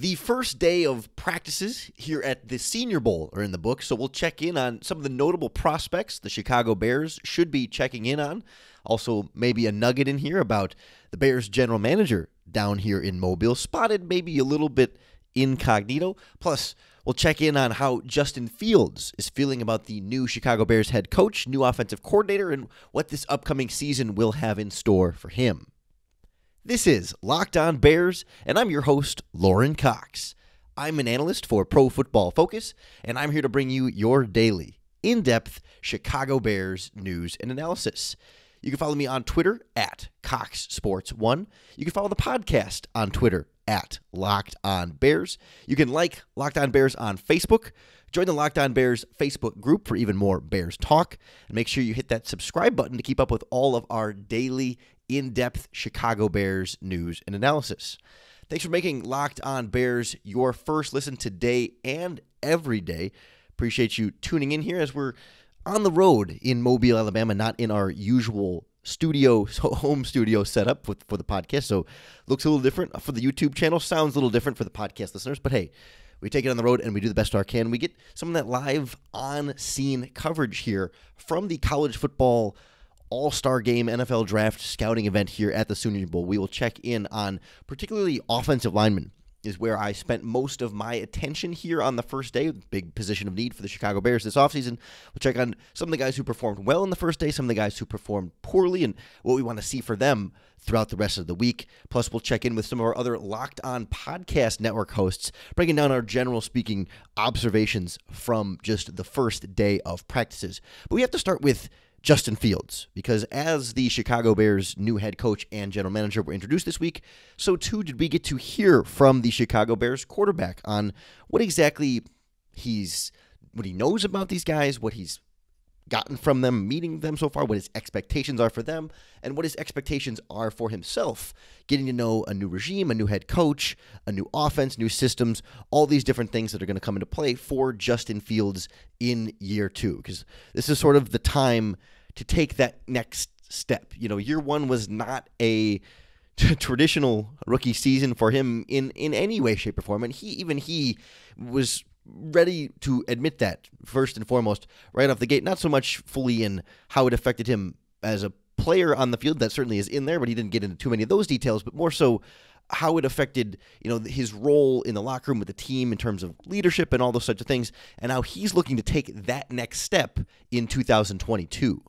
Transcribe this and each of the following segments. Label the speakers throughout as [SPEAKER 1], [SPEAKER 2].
[SPEAKER 1] The first day of practices here at the Senior Bowl are in the book, so we'll check in on some of the notable prospects the Chicago Bears should be checking in on. Also, maybe a nugget in here about the Bears general manager down here in Mobile, spotted maybe a little bit incognito. Plus, we'll check in on how Justin Fields is feeling about the new Chicago Bears head coach, new offensive coordinator, and what this upcoming season will have in store for him. This is Locked On Bears, and I'm your host, Lorin Cox. I'm an analyst for Pro Football Focus, and I'm here to bring you your daily, in-depth Chicago Bears news and analysis. You can follow me on Twitter at CoxSports1. You can follow the podcast on Twitter at Locked On Bears. You can like Locked On Bears on Facebook. Join the Locked On Bears Facebook group for even more Bears talk. And make sure you hit that subscribe button to keep up with all of our daily in-depth Chicago Bears news and analysis. Thanks for making Locked On Bears your first listen today and every day. Appreciate you tuning in here as we're on the road in Mobile, Alabama, not in our usual home studio setup for the podcast. So looks a little different for the YouTube channel, sounds a little different for the podcast listeners, but hey, we take it on the road and we do the best our can. We get some of that live on-scene coverage here from the college football All-Star Game NFL Draft scouting event here at the Senior Bowl. We will check in on particularly offensive linemen is where I spent most of my attention here on the first day, big position of need for the Chicago Bears this offseason. We'll check on some of the guys who performed well in the first day, some of the guys who performed poorly, and what we want to see for them throughout the rest of the week. Plus, we'll check in with some of our other Locked On Podcast Network hosts, breaking down our general speaking observations from just the first day of practices. But we have to start with Justin Fields, because as the Chicago Bears' new head coach and general manager were introduced this week, so too did we get to hear from the Chicago Bears quarterback on what exactly he knows about these guys, what he's gotten from them, meeting them so far, what his expectations are for them, and what his expectations are for himself, getting to know a new regime, a new head coach, a new offense, new systems, all these different things that are going to come into play for Justin Fields in year two, because this is sort of the time to take that next step. You know, year one was not a traditional rookie season for him in any way, shape, or form, and he was ready to admit that first and foremost right off the gate, not so much fully in how it affected him as a player on the field, that certainly is in there, but he didn't get into too many of those details, but more so how it affected, his role in the locker room with the team in terms of leadership and all those sorts of things, and how he's looking to take that next step in 2022.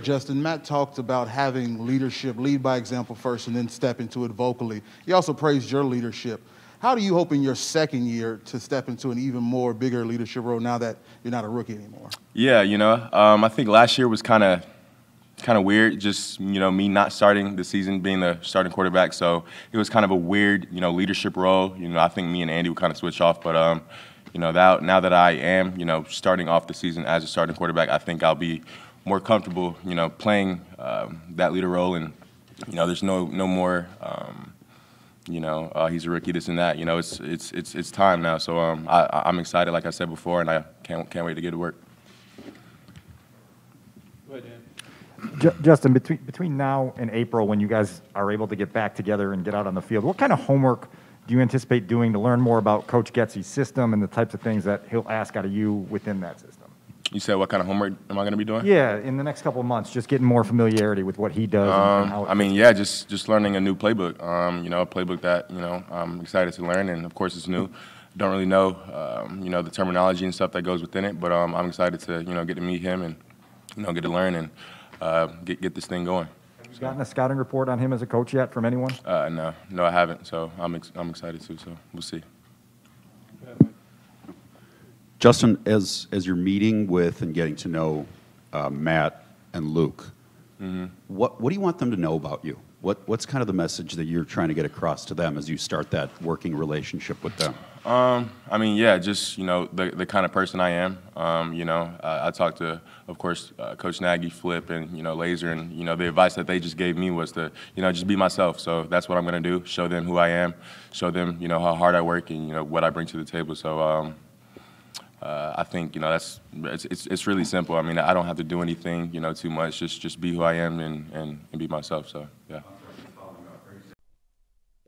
[SPEAKER 2] Justin, Matt talked about having leadership, lead by example first and then step into it vocally. He also praised your leadership. How do you hope in your second year to step into an even more bigger leadership role now that you're not a rookie anymore?
[SPEAKER 3] Yeah, I think last year was kind of weird, just, me not starting the season, being the starting quarterback. So it was kind of a weird, leadership role. I think me and Andy would kind of switch off. But, now that I am, starting off the season as a starting quarterback, I think I'll be more comfortable, playing that leader role. And, there's no more, he's a rookie, this and that. It's time now. So I'm excited, like I said before, and I can't wait to get to work.
[SPEAKER 4] Go ahead, Dan. Justin, between now and April, when you guys are able to get back together and get out on the field, what kind of homework do you anticipate doing to learn more about Coach Getsy's system and the types of things that he'll ask out of you within that system?
[SPEAKER 3] You said what kind of homework am I going to be doing?
[SPEAKER 4] Yeah, in the next couple of months, just getting more familiarity with what he does. And how
[SPEAKER 3] just learning a new playbook. A playbook that I'm excited to learn, and of course it's new. Don't really know the terminology and stuff that goes within it, but I'm excited to get to meet him and get to learn and get this thing going.
[SPEAKER 4] Have you gotten a scouting report on him as a coach yet from anyone?
[SPEAKER 3] No, I haven't. So I'm excited to. So we'll see.
[SPEAKER 5] Justin, as you're meeting with and getting to know Matt and Luke, what do you want them to know about you? What's kind of the message that you're trying to get across to them as you start that working relationship with them?
[SPEAKER 3] Just the kind of person I am. I talked to, of course, Coach Nagy, Flip, and Laser, and the advice that they just gave me was to just be myself. So that's what I'm going to do. Show them who I am. Show them how hard I work and what I bring to the table. So I think it's really simple. I mean, I don't have to do anything too much. Just be who I am and be myself. So yeah.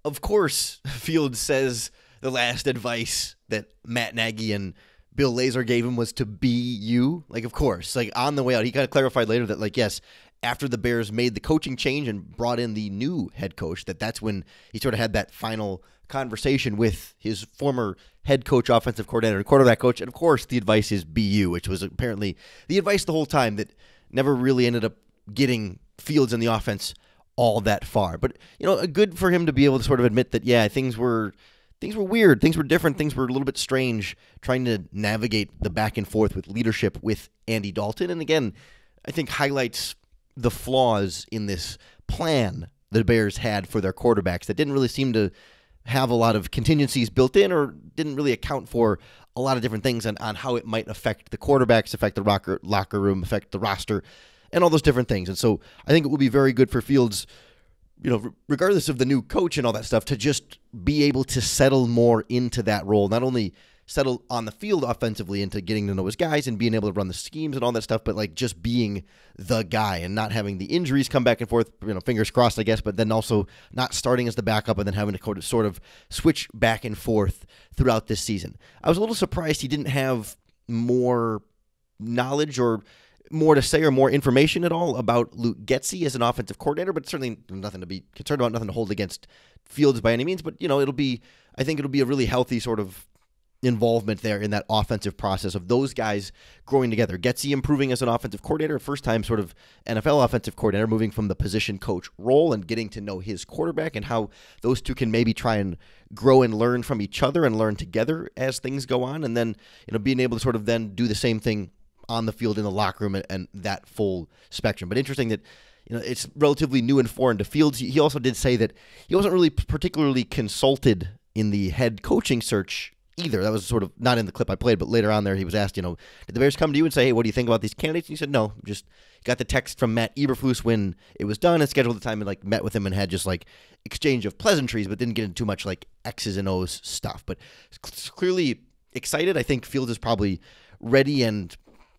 [SPEAKER 1] Of course, Fields says the last advice that Matt Nagy and Bill Lazor gave him was to be you. Like, of course, like on the way out, he kind of clarified later that, like, yes, after the Bears made the coaching change and brought in the new head coach, that's when he sort of had that final conversation with his former head coach, offensive coordinator, and quarterback coach. And of course, the advice is be you, which was apparently the advice the whole time that never really ended up getting Fields and the offense all that far. But, good for him to be able to sort of admit that, yeah, things were weird, things were different, things were a little bit strange, trying to navigate the back and forth with leadership with Andy Dalton. And again, I think highlights the flaws in this plan the Bears had for their quarterbacks that didn't really seem to have a lot of contingencies built in, or didn't really account for a lot of different things on how it might affect the quarterbacks, affect the locker room, affect the roster, and all those different things. And so I think it will be very good for Fields, regardless of the new coach and all that stuff, to just be able to settle more into that role. Not only settle on the field offensively into getting to know his guys and being able to run the schemes and all that stuff, but like just being the guy and not having the injuries come back and forth, fingers crossed, I guess, but then also not starting as the backup and then having to sort of switch back and forth throughout this season. I was a little surprised he didn't have more knowledge or more to say or more information at all about Luke Getsy as an offensive coordinator, but certainly nothing to be concerned about, nothing to hold against Fields by any means. But, I think it'll be a really healthy sort of involvement there in that offensive process of those guys growing together. Getsy improving as an offensive coordinator, first time sort of NFL offensive coordinator, moving from the position coach role and getting to know his quarterback, and how those two can maybe try and grow and learn from each other and learn together as things go on. And then, being able to sort of then do the same thing on the field in the locker room and that full spectrum. But interesting that, it's relatively new and foreign to Fields. He also did say that he wasn't really particularly consulted in the head coaching search either. That was sort of not in the clip I played, but later on there he was asked, did the Bears come to you and say, hey, what do you think about these candidates? And he said, no, just got the text from Matt Eberflus when it was done and scheduled the time and met with him and had just exchange of pleasantries, but didn't get into too much X's and O's stuff. But clearly excited. I think Fields is probably ready and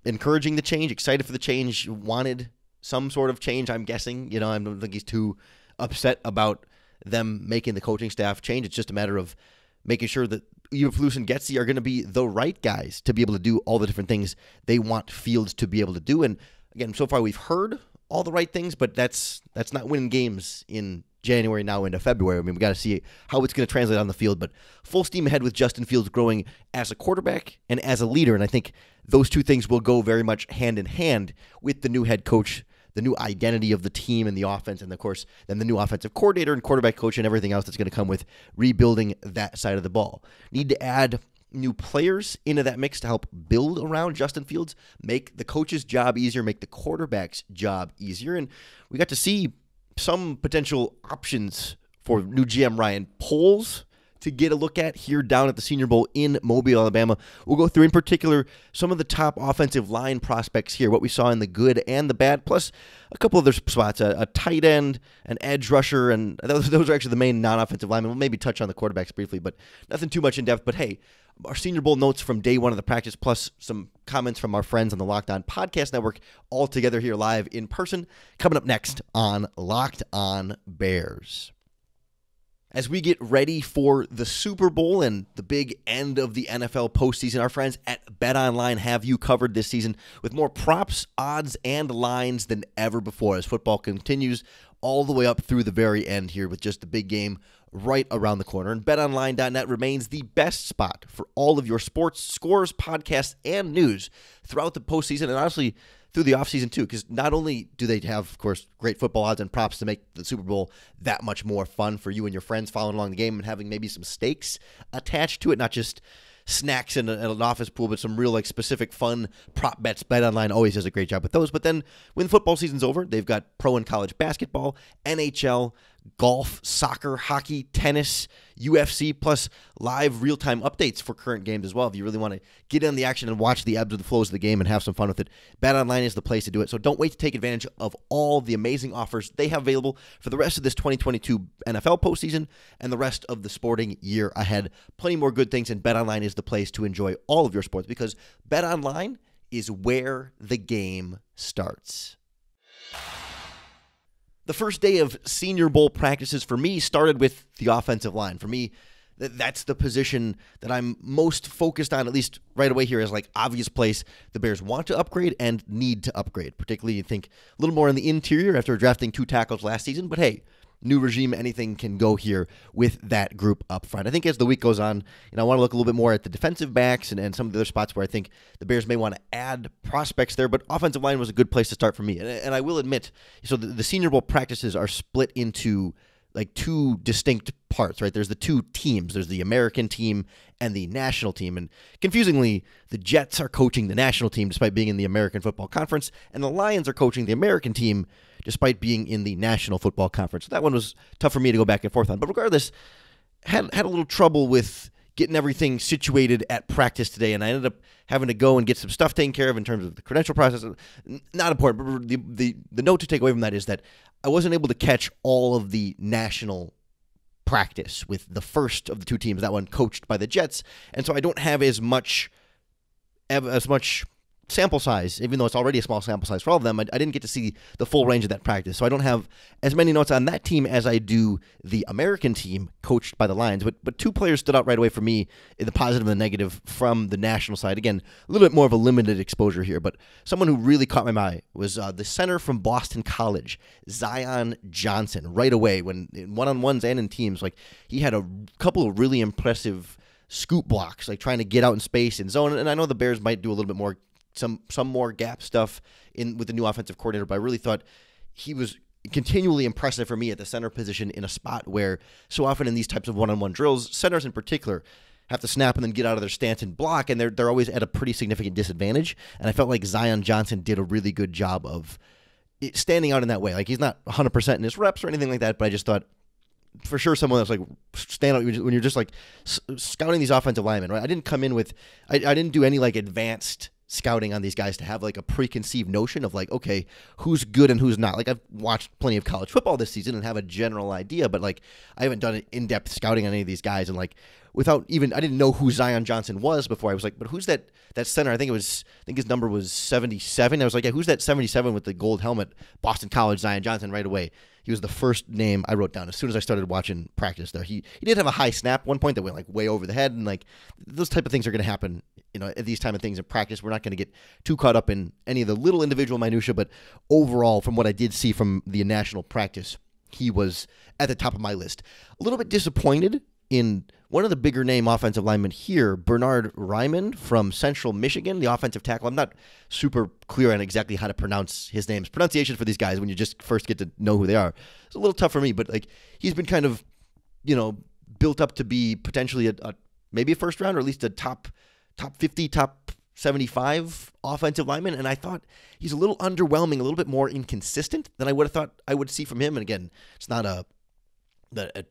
[SPEAKER 1] encouraging the change, excited for the change, wanted some sort of change, I'm guessing. I don't think he's too upset about them making the coaching staff change. It's just a matter of making sure that Eberflus and Getsy are going to be the right guys to be able to do all the different things they want Fields to be able to do. And again, so far we've heard all the right things, but that's not winning games in January now into February. I mean, we got to see how it's going to translate on the field, but full steam ahead with Justin Fields growing as a quarterback and as a leader. And I think those two things will go very much hand in hand with the new head coach, the new identity of the team and the offense, and of course, then the new offensive coordinator and quarterback coach and everything else that's going to come with rebuilding that side of the ball. Need to add new players into that mix to help build around Justin Fields, make the coach's job easier, make the quarterback's job easier. And we got to see some potential options for new GM Ryan Poles to get a look at here down at the Senior Bowl in Mobile, Alabama. We'll go through in particular some of the top offensive line prospects here, what we saw in the good and the bad, plus a couple other spots, a tight end, an edge rusher, and those are actually the main non-offensive linemen. We'll maybe touch on the quarterbacks briefly, but nothing too much in depth. But hey, our Senior Bowl notes from day one of the practice, plus some comments from our friends on the Locked On Podcast Network, all together here live in person, coming up next on Locked On Bears. As we get ready for the Super Bowl and the big end of the NFL postseason, our friends at BetOnline have you covered this season with more props, odds, and lines than ever before as football continues all the way up through the very end here with just the big game right around the corner. And BetOnline.net remains the best spot for all of your sports, scores, podcasts, and news throughout the postseason and honestly through the offseason too, because not only do they have, of course, great football odds and props to make the Super Bowl that much more fun for you and your friends following along the game and having maybe some stakes attached to it, not just snacks in an office pool, but some real specific fun prop bets. BetOnline always does a great job with those. But then when football season's over, they've got pro and college basketball, NHL, golf, soccer, hockey, tennis, UFC, plus live real-time updates for current games as well. If you really want to get in the action and watch the ebbs and the flows of the game and have some fun with it, BetOnline is the place to do it. So don't wait to take advantage of all the amazing offers they have available for the rest of this 2022 NFL postseason and the rest of the sporting year ahead. Plenty more good things, and BetOnline is the place to enjoy all of your sports because BetOnline is where the game starts. The first day of Senior Bowl practices for me started with the offensive line. For me, that's the position that I'm most focused on, at least right away here, as like obvious place the Bears want to upgrade and need to upgrade. Particularly, you think a little more in the interior after drafting 2 tackles last season. But hey, new regime, anything can go here with that group up front. I think as the week goes on, I want to look a little bit more at the defensive backs and some of the other spots where I think the Bears may want to add prospects there, but offensive line was a good place to start for me. And I will admit, so the Senior Bowl practices are split into like 2 distinct parts, right? There's the 2 teams. There's the American team and the national team. And confusingly, the Jets are coaching the national team despite being in the American Football Conference, and the Lions are coaching the American team despite being in the National Football Conference. So that one was tough for me to go back and forth on. But regardless, had a little trouble with getting everything situated at practice today, and I ended up having to go and get some stuff taken care of in terms of the credential process. Not important, but the note to take away from that is that I wasn't able to catch all of the national practice with the first of the 2 teams, that one coached by the Jets, and so I don't have as much sample size, even though it's already a small sample size for all of them. I didn't get to see the full range of that practice, so I don't have as many notes on that team as I do the American team coached by the Lions. But 2 players stood out right away for me in the positive and the negative from the national side. Again, a little bit more of a limited exposure here, but someone who really caught my eye was the center from Boston College, Zion Johnson. Right away, when in one-on-ones and in teams, like he had a couple of really impressive scoop blocks, like trying to get out in space and zone. And I know the Bears might do a little bit more. Some more gap stuff with the new offensive coordinator, but I really thought he was continually impressive for me at the center position in a spot where so often in these types of one-on-one drills, centers in particular have to snap and then get out of their stance and block, and they're always at a pretty significant disadvantage. And I felt like Zion Johnson did a really good job of standing out in that way. Like he's not 100% in his reps or anything like that, but I just thought for sure someone that's like stand out when you're just like scouting these offensive linemen, right? I didn't come in with I didn't do any like advanced scouting on these guys to have like a preconceived notion of like, okay, who's good and who's not. Like I've watched plenty of college football this season and have a general idea, but like I haven't done in-depth scouting on any of these guys. And like without even, I didn't know who Zion Johnson was before. I was like, but who's that center? I think his number was 77. I was like, yeah, who's that 77 with the gold helmet? Boston College, Zion Johnson right away. He was the first name I wrote down as soon as I started watching practice there. He did have a high snap one point that went like way over the head, and like those type of things are going to happen, at these type of things in practice. We're not going to get too caught up in any of the little individual minutia, but overall, from what I did see from the national practice, he was at the top of my list. A little bit disappointed in one of the bigger name offensive linemen here, Bernard Ryman from Central Michigan, the offensive tackle. I'm not super clear on exactly how to pronounce his names. Pronunciation for these guys, when you just first get to know who they are, it's a little tough for me, but like he's been kind of, built up to be potentially maybe a first round or at least a top 50, top 75 offensive lineman, and I thought he's a little underwhelming, a little bit more inconsistent than I would have thought I would see from him. And again, it's not a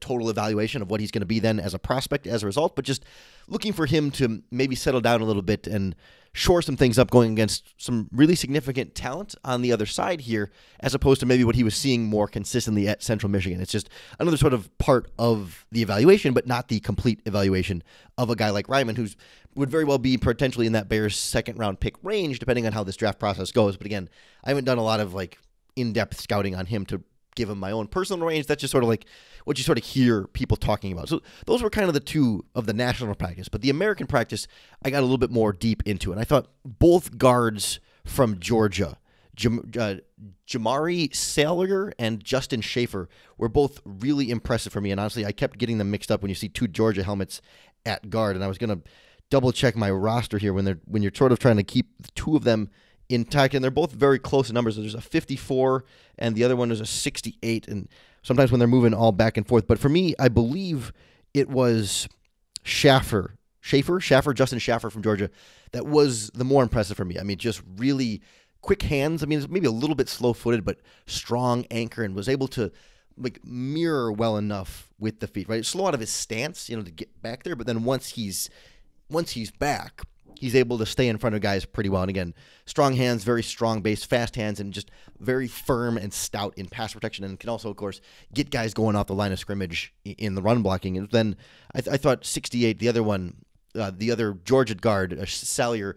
[SPEAKER 1] total evaluation of what he's going to be then as a prospect as a result, but just looking for him to maybe settle down a little bit and shore some things up going against some really significant talent on the other side here, as opposed to maybe what he was seeing more consistently at Central Michigan. It's just another sort of part of the evaluation, but not the complete evaluation of a guy like Ryman, who's would very well be potentially in that Bears second round pick range, depending on how this draft process goes. But again, I haven't done a lot of like in-depth scouting on him to give him my own personal range. That's just sort of like what you sort of hear people talking about. So those were kind of the two of the national practice. But the American practice, I got a little bit more deep into it. And I thought both guards from Georgia, Jamari Salyer and Justin Schaefer, were both really impressive for me. And honestly, I kept getting them mixed up when you see two Georgia helmets at guard. And I was going to double check my roster here when you're sort of trying to keep the two of them intact, and they're both very close in numbers. There's a 54 and the other one is a 68, and sometimes when they're moving all back and forth. But for me, I believe it was Justin Schaffer from Georgia, that was the more impressive for me. I mean, just really quick hands. I mean, it's maybe a little bit slow-footed, but strong anchor, and was able to like mirror well enough with the feet, right? Slow out of his stance, to get back there, but then once he's back, he's able to stay in front of guys pretty well. And again, strong hands, very strong base, fast hands, and just very firm and stout in pass protection, and can also, of course, get guys going off the line of scrimmage in the run blocking. And then I thought 68, the other Georgia guard, Salyer,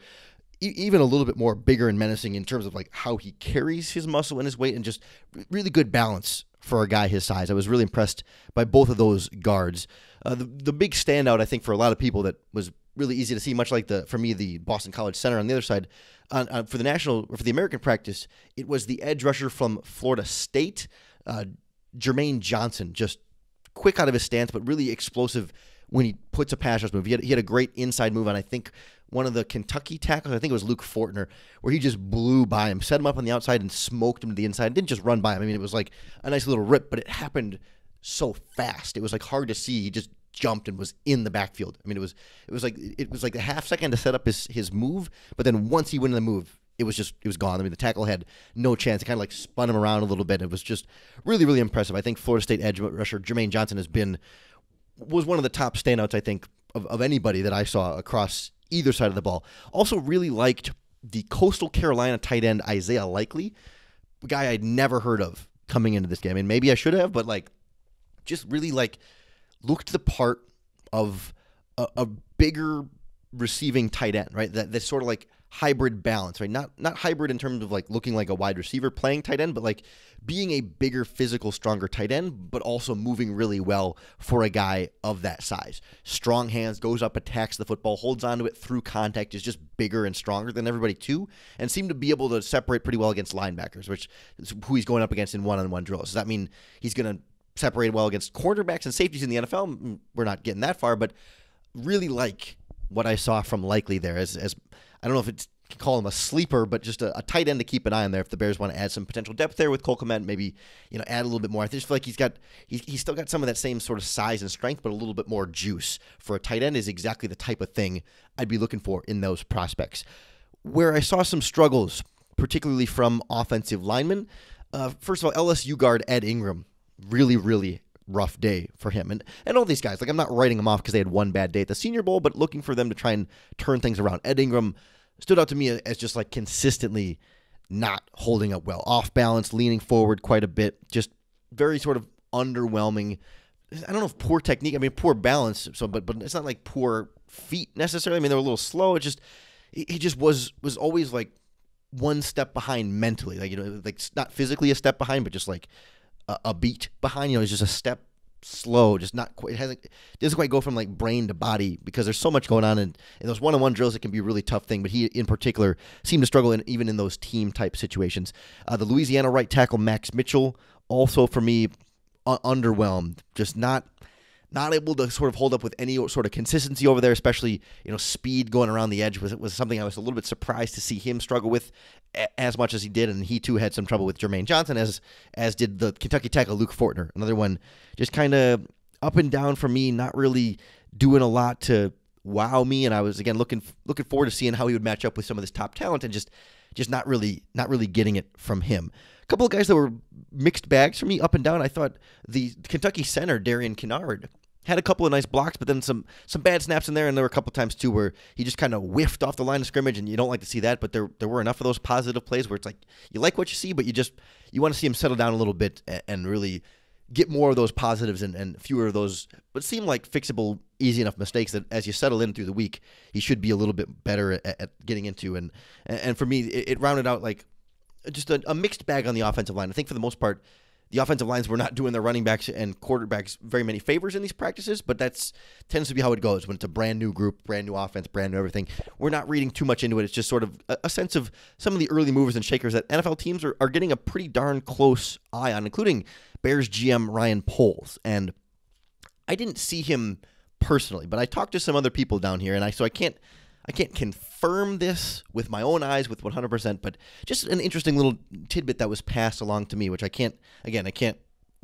[SPEAKER 1] even a little bit more bigger and menacing in terms of like how he carries his muscle and his weight, and just really good balance for a guy his size. I was really impressed by both of those guards. The big standout, I think, for a lot of people that was really easy to see, much like for me, the Boston College center on the other side, for the American practice, it was the edge rusher from Florida State, Jermaine Johnson, just quick out of his stance, but really explosive when he puts a pass rush move. He had a great inside move on, I think, one of the Kentucky tackles, I think it was Luke Fortner, where he just blew by him, set him up on the outside and smoked him to the inside. Didn't just run by him. I mean, it was like a nice little rip, but it happened so fast. It was like hard to see. He just jumped and was in the backfield. I mean, it was like a half second to set up his move, but then once he went in the move, it was gone. I mean, the tackle had no chance. It kind of like spun him around a little bit. It was just really, really impressive. I think Florida State edge rusher Jermaine Johnson was one of the top standouts, I think, of anybody that I saw across either side of the ball. Also really liked the Coastal Carolina tight end Isaiah Likely, a guy I'd never heard of coming into this game. I mean, maybe I should have, but just really looked the part of a bigger receiving tight end, right? That's sort of like hybrid balance, right? Not hybrid in terms of looking like a wide receiver playing tight end, but being a bigger, physical, stronger tight end, but also moving really well for a guy of that size. Strong hands, goes up, attacks the football, holds onto it through contact, is just bigger and stronger than everybody too, and seemed to be able to separate pretty well against linebackers, which is who he's going up against in one-on-one drills. Does that mean he's going to separate well against cornerbacks and safeties in the NFL? We're not getting that far, but really like what I saw from Likely there as I don't know if it's call him a sleeper, but just a tight end to keep an eye on there if the Bears want to add some potential depth there with Cole Kmet, maybe add a little bit more. I just feel like he's still got some of that same sort of size and strength, but a little bit more juice for a tight end is exactly the type of thing I'd be looking for in those prospects. Where I saw some struggles, particularly from offensive linemen, first of all, LSU guard Ed Ingram, really, really rough day for him. And all these guys, I'm not writing them off because they had one bad day at the Senior Bowl, but looking for them to try and turn things around. Ed Ingram stood out to me as just consistently not holding up well. Off balance, leaning forward quite a bit, just very sort of underwhelming. I don't know if poor technique, I mean poor balance, but it's not like poor feet necessarily. I mean, they were a little slow. He just was always one step behind mentally. Not physically a step behind, but just a beat behind. He's just a step slow, just not quite. It doesn't quite go from brain to body because there's so much going on in those one-on-one drills. It can be a really tough thing, but he in particular seemed to struggle even in those team type situations. The Louisiana right tackle Max Mitchell also for me underwhelmed, just not able to sort of hold up with any sort of consistency over there, especially speed going around the edge was something I was a little bit surprised to see him struggle with as much as he did, and he too had some trouble with Jermaine Johnson, as did the Kentucky tackle Luke Fortner. Another one just kind of up and down for me, not really doing a lot to wow me, and I was again looking forward to seeing how he would match up with some of this top talent, and just not really getting it from him. A couple of guys that were mixed bags for me up and down. I thought the Kentucky center Darian Kennard had a couple of nice blocks, but then some bad snaps in there, and there were a couple times too where he just kind of whiffed off the line of scrimmage, and you don't like to see that, but there were enough of those positive plays where it's you like what you see, but you want to see him settle down a little bit and really get more of those positives and fewer of those, but seem like fixable, easy enough mistakes that as you settle in through the week, he should be a little bit better at getting into. And for me, it rounded out just a mixed bag on the offensive line. I think for the most part, the offensive lines were not doing their running backs and quarterbacks very many favors in these practices, but that tends to be how it goes when it's a brand new group, brand new offense, brand new everything. We're not reading too much into it. It's just sort of a sense of some of the early movers and shakers that NFL teams are getting a pretty darn close eye on, including Bears GM Ryan Poles. And I didn't see him personally, but I talked to some other people down here, and I can't confirm this with my own eyes with 100%, but just an interesting little tidbit that was passed along to me, which I can't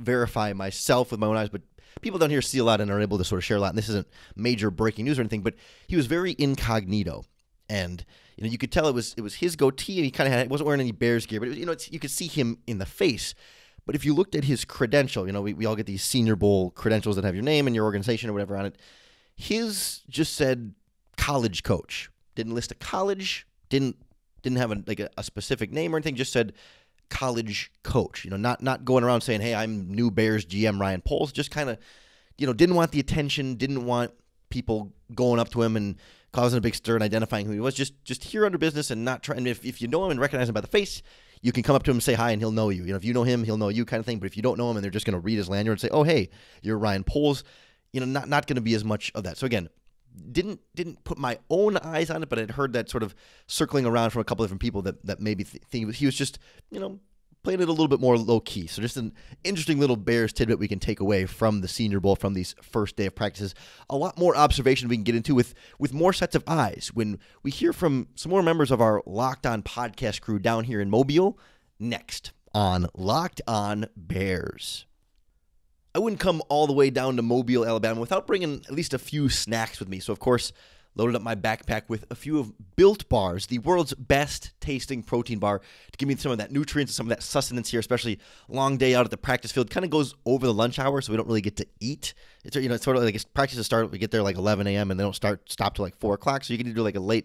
[SPEAKER 1] verify myself with my own eyes, but people down here see a lot and are able to sort of share a lot. And this isn't major breaking news or anything, but he was very incognito, and you could tell it was his goatee, and he kind of wasn't wearing any Bears gear, but it was, you could see him in the face. But if you looked at his credential, we all get these Senior Bowl credentials that have your name and your organization or whatever on it. His just said college coach. Didn't list a college, didn't have a specific name or anything, just said college coach. Not going around saying, hey, I'm new Bears GM Ryan Poles. Just kind of, didn't want the attention, didn't want people going up to him and causing a big stir and identifying who he was. Just here under business and not trying. If you know him and recognize him by the face, you can come up to him and say hi and he'll know you. If you know him, he'll know you kind of thing. But if you don't know him and they're just going to read his lanyard and say, oh, hey, you're Ryan Poles, not going to be as much of that. So again, didn't put my own eyes on it, but I'd heard that sort of circling around from a couple different people that maybe think he was just, playing it a little bit more low-key. So just an interesting little Bears tidbit we can take away from the Senior Bowl, from these first day of practices. A lot more observation we can get into with more sets of eyes when we hear from some more members of our Locked On podcast crew down here in Mobile next on Locked On Bears. I wouldn't come all the way down to Mobile, Alabama without bringing at least a few snacks with me. So, of course, loaded up my backpack with a few of Built Bars, the world's best tasting protein bar, to give me some of that nutrients and some of that sustenance here, especially long day out at the practice field. Kind of goes over the lunch hour, so we don't really get to eat. It's sort of like practices start, we get there like 11 a.m. and they don't stop till like 4 o'clock, so you can do like an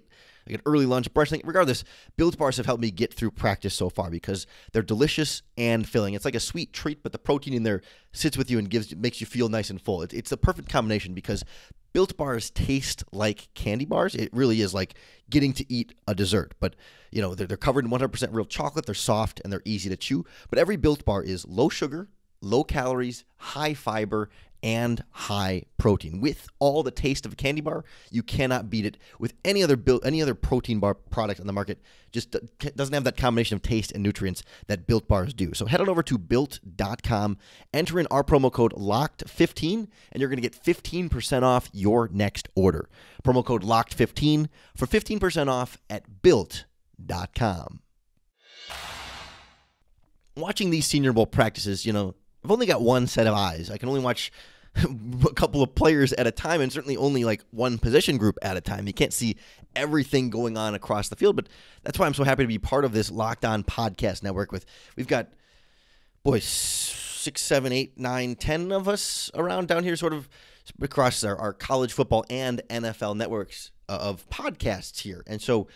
[SPEAKER 1] early lunch brunch thing. Regardless, Built Bars have helped me get through practice so far because they're delicious and filling. It's like a sweet treat, but the protein in there sits with you and makes you feel nice and full. It's the perfect combination because Built Bars taste like candy bars. It really is like getting to eat a dessert. But, they're covered in 100% real chocolate. They're soft and they're easy to chew. But every Built Bar is low sugar, low calories, high fiber, and high protein. With all the taste of a candy bar, you cannot beat it with any other protein bar product on the market. Just doesn't have that combination of taste and nutrients that Built Bars do. So head on over to Built.com, enter in our promo code LOCKED15, and you're going to get 15% off your next order. Promo code LOCKED15 for 15% off at Built.com. Watching these Senior Bowl practices, I've only got one set of eyes. I can only watch a couple of players at a time, and certainly only like one position group at a time. You can't see everything going on across the field, but that's why I'm so happy to be part of this Locked On Podcast Network. We've got, 6, 7, 8, 9, 10 of us around down here, sort of across our college football and NFL networks of podcasts here. And so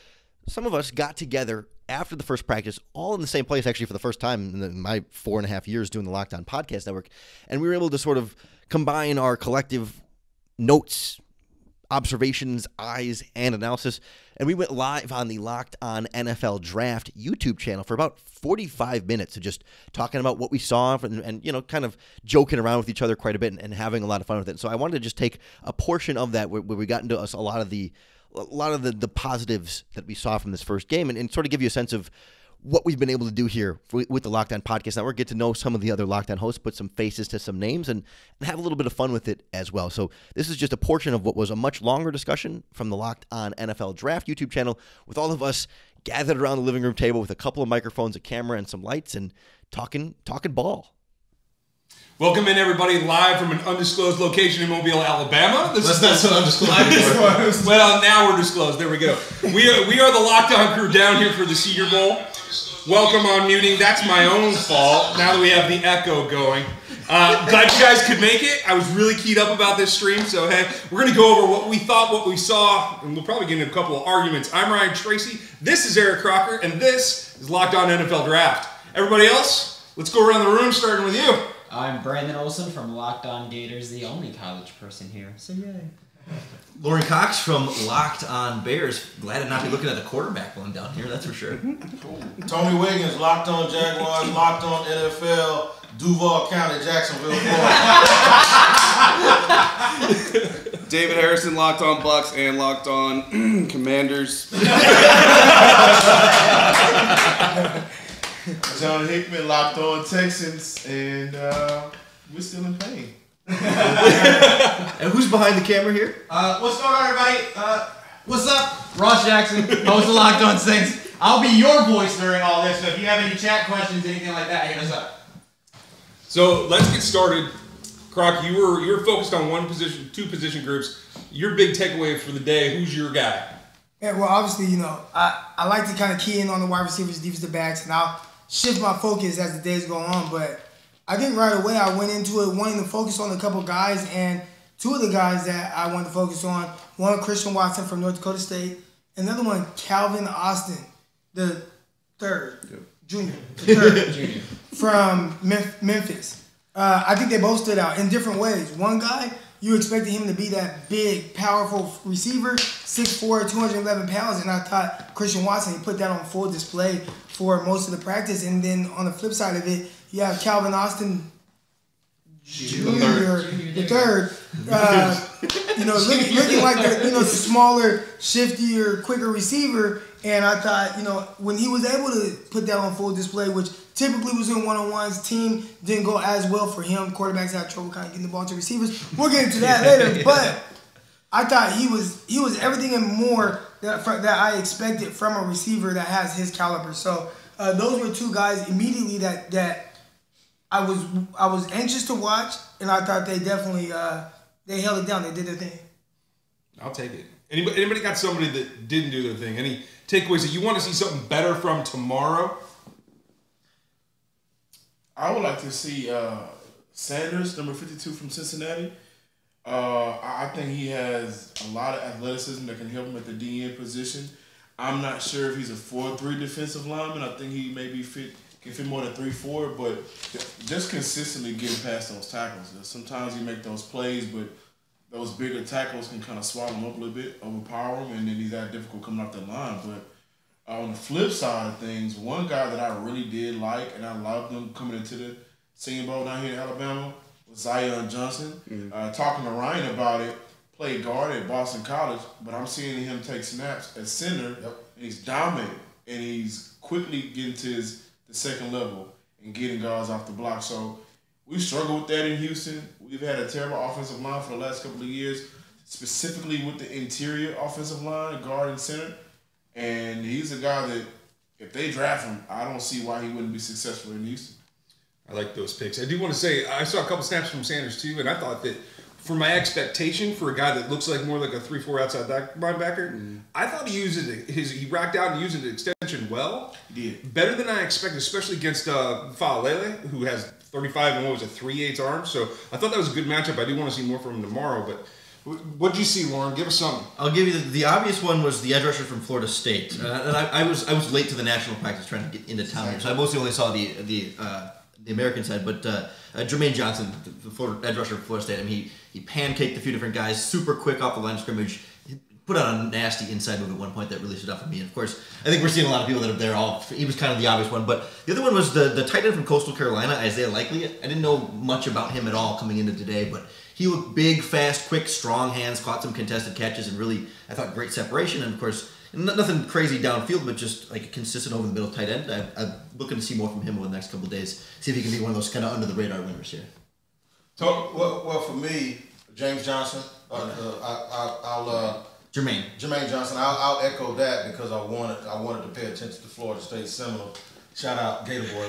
[SPEAKER 1] some of us got together after the first practice, all in the same place, actually, for the first time in my 4.5 years doing the Locked On Podcast Network. And we were able to sort of combine our collective notes, observations, eyes, and analysis. And we went live on the Locked On NFL Draft YouTube channel for about 45 minutes of just talking about what we saw and kind of joking around with each other quite a bit and having a lot of fun with it. So I wanted to just take a portion of that where we got into a lot of the positives that we saw from this first game and sort of give you a sense of what we've been able to do here with the Locked On Podcast Network, get to know some of the other Locked On hosts, put some faces to some names, and have a little bit of fun with it as well. So this is just a portion of what was a much longer discussion from the Locked On NFL Draft YouTube channel with all of us gathered around the living room table with a couple of microphones, a camera, and some lights, and talking ball.
[SPEAKER 6] Welcome in, everybody, live from an undisclosed location in Mobile, Alabama.
[SPEAKER 7] That's an undisclosed.
[SPEAKER 6] Well, now we're disclosed. There we go. We are the Locked On crew down here for the Senior Bowl. Welcome on muting. That's my own fault. Now that we have the echo going. Glad you guys could make it. I was really keyed up about this stream. So, hey, we're going to go over what we thought, what we saw, and we'll probably get into a couple of arguments. I'm Ryan Tracy. This is Eric Crocker, and this is Locked On NFL Draft. Everybody else, let's go around the room, starting with you.
[SPEAKER 7] I'm Brandon Olson from Locked On Gators, the only college person here. So yay.
[SPEAKER 8] Lorin Cox from Locked On Bears. Glad to not be looking at the quarterback one down here, that's for sure.
[SPEAKER 9] Tony Wiggins, Locked On Jaguars, Locked On NFL, Duval County, Jacksonville, Florida.
[SPEAKER 10] David Harrison, Locked On Bucks and Locked On Commanders.
[SPEAKER 9] John Hickman, Locked On Texans, and we're still in pain.
[SPEAKER 8] And who's behind the camera here?
[SPEAKER 11] What's going on, everybody? What's up? Ross Jackson, host of Locked On Saints. I'll be your voice during all this, so if you have any chat questions, anything like that, hit us up.
[SPEAKER 6] So let's get started. Croc, you were focused on two position groups. Your big takeaway for the day, who's your guy?
[SPEAKER 12] Yeah, well, obviously, I like to kind of key in on the wide receivers, defensive backs, and I'll shift my focus as the days go on. But I think right away I went into it wanting to focus on a couple guys, and two of the guys that I wanted to focus on, one Christian Watson from North Dakota State, another one Calvin Austin, the third, junior from Memphis. I think they both stood out in different ways. One guy, you expected him to be that big, powerful receiver, 6'4", 211 pounds, and I thought Christian Watson, he put that on full display for most of the practice. And then on the flip side of it, you have Calvin Austin Junior, the third. Looking like the smaller, shiftier, quicker receiver. And I thought, when he was able to put that on full display, which typically was in one-on-ones, team didn't go as well for him. Quarterbacks had trouble kind of getting the ball to receivers. We'll get into that later. But I thought he was everything and more that I expected from a receiver that has his caliber. So those were two guys immediately that I was anxious to watch, and I thought they definitely they held it down. They did their thing.
[SPEAKER 6] I'll take it. Anybody got somebody that didn't do their thing? Any takeaways that you want to see something better from tomorrow?
[SPEAKER 9] I would like to see Sanders, number 52 from Cincinnati. I think he has a lot of athleticism that can help him at the DN position. I'm not sure if he's a 4-3 defensive lineman. I think he maybe can fit more than 3-4, but just consistently getting past those tackles. Sometimes you make those plays, but those bigger tackles can kind of swallow him up a little bit, overpower him, and then he's that difficult coming off the line. But on the flip side of things, one guy that I really did like, and I loved him coming into the Senior Bowl down here in Alabama, was Zion Johnson. Talking to Ryan about it, played guard at Boston College, but I'm seeing him take snaps at center, and he's dominant, and he's quickly getting to the second level and getting guys off the block. So we struggled with that in Houston. We've had a terrible offensive line for the last couple of years, specifically with the interior offensive line, guard and center. And he's a guy that, if they draft him, I don't see why he wouldn't be successful in Houston.
[SPEAKER 6] I like those picks. I do want to say, I saw a couple snaps from Sanders too, and I thought that for my expectation for a guy that looks like more like a 3-4 outside linebacker, I thought he racked out and used his extension well.
[SPEAKER 9] He did.
[SPEAKER 6] Better than I expected, especially against Faalele, who has 35 and 3/8 arms. So I thought that was a good matchup. I do want to see more from him tomorrow, but what'd you see, Lorin? Give us something.
[SPEAKER 8] I'll give you the obvious one was the edge rusher from Florida State. And I was late to the national practice trying to get into town here, so I mostly only saw the American side. But Jermaine Johnson, the Florida edge rusher from Florida State, I mean, he pancaked a few different guys, super quick off the line of scrimmage. He put out a nasty inside move at one point that really stood out for me. And of course, I think we're seeing a lot of people that are there. He was kind of the obvious one. But the other one was the tight end from Coastal Carolina, Isaiah Likely. I didn't know much about him at all coming into today, but he looked big, fast, quick, strong hands, caught some contested catches, and really, I thought, great separation. And of course, nothing crazy downfield, but just like a consistent over the middle tight end. I'm looking to see more from him over the next couple of days. See if he can be one of those kind of under the radar winners here.
[SPEAKER 9] Well, for me, James Johnson,
[SPEAKER 8] Jermaine
[SPEAKER 9] Johnson. I'll echo that because I wanted to pay attention to Florida State Seminoles. Shout out Gator Boy.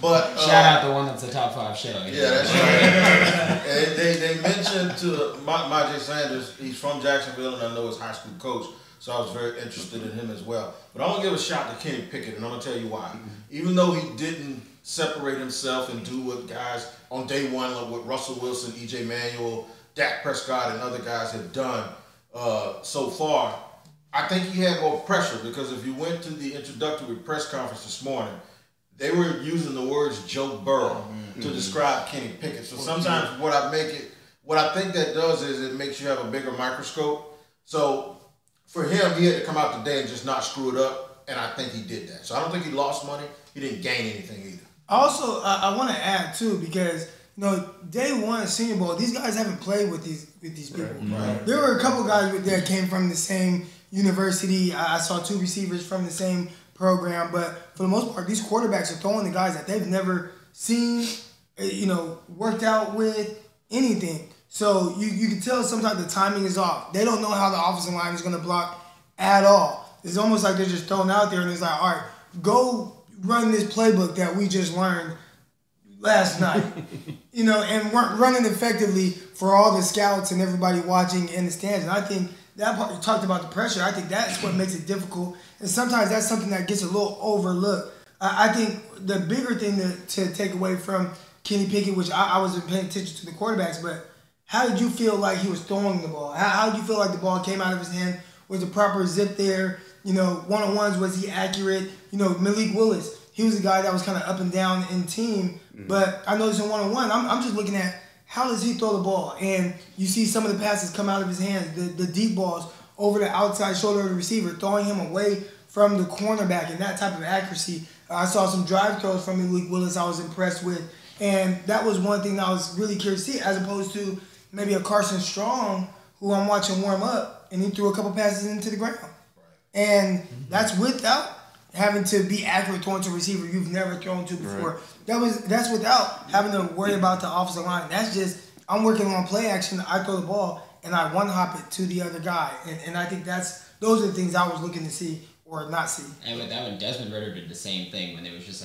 [SPEAKER 9] But
[SPEAKER 7] shout out the one that's a top 5 show.
[SPEAKER 9] Yeah, that's right. And they mentioned to Myjai Sanders, he's from Jacksonville, and I know his high school coach, so I was very interested in him as well. But I want to give a shout to Kenny Pickett, and I'm going to tell you why. Even though he didn't separate himself and do what guys on day one, like what Russell Wilson, E.J. Manuel, Dak Prescott, and other guys have done so far, I think he had more pressure because if you went to the introductory press conference this morning, they were using the words Joe Burrow to describe Kenny Pickett. So sometimes what I think that does is it makes you have a bigger microscope. So for him, he had to come out today and just not screw it up, and I think he did that. So I don't think he lost money. He didn't gain anything either.
[SPEAKER 12] Also, I want to add too because day one Senior Bowl, these guys haven't played with these people. Right. There were a couple guys that came from the same university. I saw 2 receivers from the same program, but for the most part, these quarterbacks are throwing the guys that they've never seen, worked out with, anything. So you can tell sometimes the timing is off. They don't know how the offensive line is going to block at all. It's almost like they're just thrown out there and it's like, all right, go run this playbook that we just learned last night, and weren't running effectively for all the scouts and everybody watching in the stands. And I think that part, you talked about the pressure, I think that's what makes it difficult. And sometimes that's something that gets a little overlooked. I think the bigger thing to take away from Kenny Pickett, which I wasn't paying attention to the quarterbacks, but how did you feel like he was throwing the ball? How did you feel like the ball came out of his hand? Was the proper zip there? One-on-ones, was he accurate? Malik Willis, he was a guy that was kind of up and down in team. But I noticed in one-on-one, I'm just looking at how does he throw the ball? And you see some of the passes come out of his hands, the deep balls over the outside shoulder of the receiver, throwing him away from the cornerback and that type of accuracy. I saw some drive throws from Malik Willis I was impressed with. And that was one thing that I was really curious to see, as opposed to maybe a Carson Strong who I'm watching warm up and he threw a couple passes into the ground. And that's without having to be accurate throwing to a receiver you've never thrown to before. That's without having to worry about the offensive line. That's just, I'm working on play action, I throw the ball, and I one hop it to the other guy. And I think those are the things I was looking to see or not see.
[SPEAKER 7] And with that one, Desmond Ritter did the same thing when it was just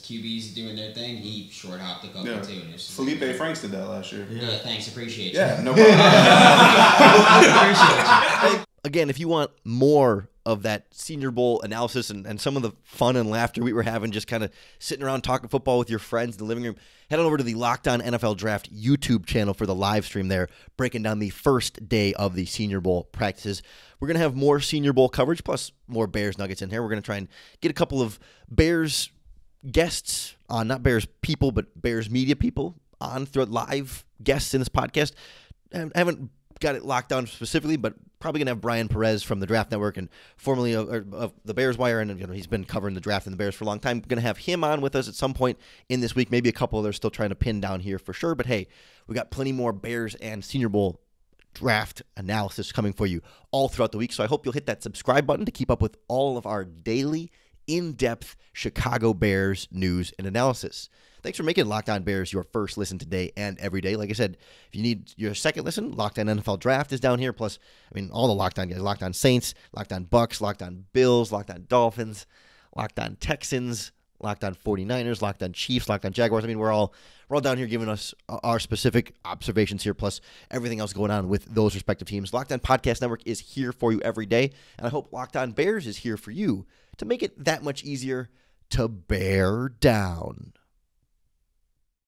[SPEAKER 7] QBs doing their thing. He short hopped a couple too. And it was just
[SPEAKER 10] Felipe Franks did that last year.
[SPEAKER 7] Yeah, thanks, appreciate you.
[SPEAKER 10] Yeah, no problem.
[SPEAKER 7] Appreciate you.
[SPEAKER 1] Again, if you want more of that Senior Bowl analysis and some of the fun and laughter we were having just kind of sitting around talking football with your friends in the living room, head on over to the Locked On NFL Draft YouTube channel for the live stream there, breaking down the first day of the Senior Bowl practices. We're going to have more Senior Bowl coverage, plus more Bears Nuggets in here. We're going to try and get a couple of Bears guests on, not Bears people, but Bears media people on throughout live guests in this podcast. I haven't got it locked down specifically, but probably going to have Brian Perez from the Draft Network and formerly of the Bears Wire, and he's been covering the draft and the Bears for a long time. Going to have him on with us at some point in this week, maybe a couple others still trying to pin down here for sure. But hey, we got plenty more Bears and Senior Bowl draft analysis coming for you all throughout the week. So I hope you'll hit that subscribe button to keep up with all of our daily, in-depth Chicago Bears news and analysis. Thanks for making Locked On Bears your first listen today and every day. Like I said, if you need your second listen, Locked On NFL Draft is down here. Plus, all the Locked On guys, Locked On Saints, Locked On Bucks, Locked On Bills, Locked On Dolphins, Locked On Texans, Locked On 49ers, Locked On Chiefs, Locked On Jaguars. We're all down here giving us our specific observations here, plus everything else going on with those respective teams. Locked On Podcast Network is here for you every day, and I hope Locked On Bears is here for you to make it that much easier to bear down.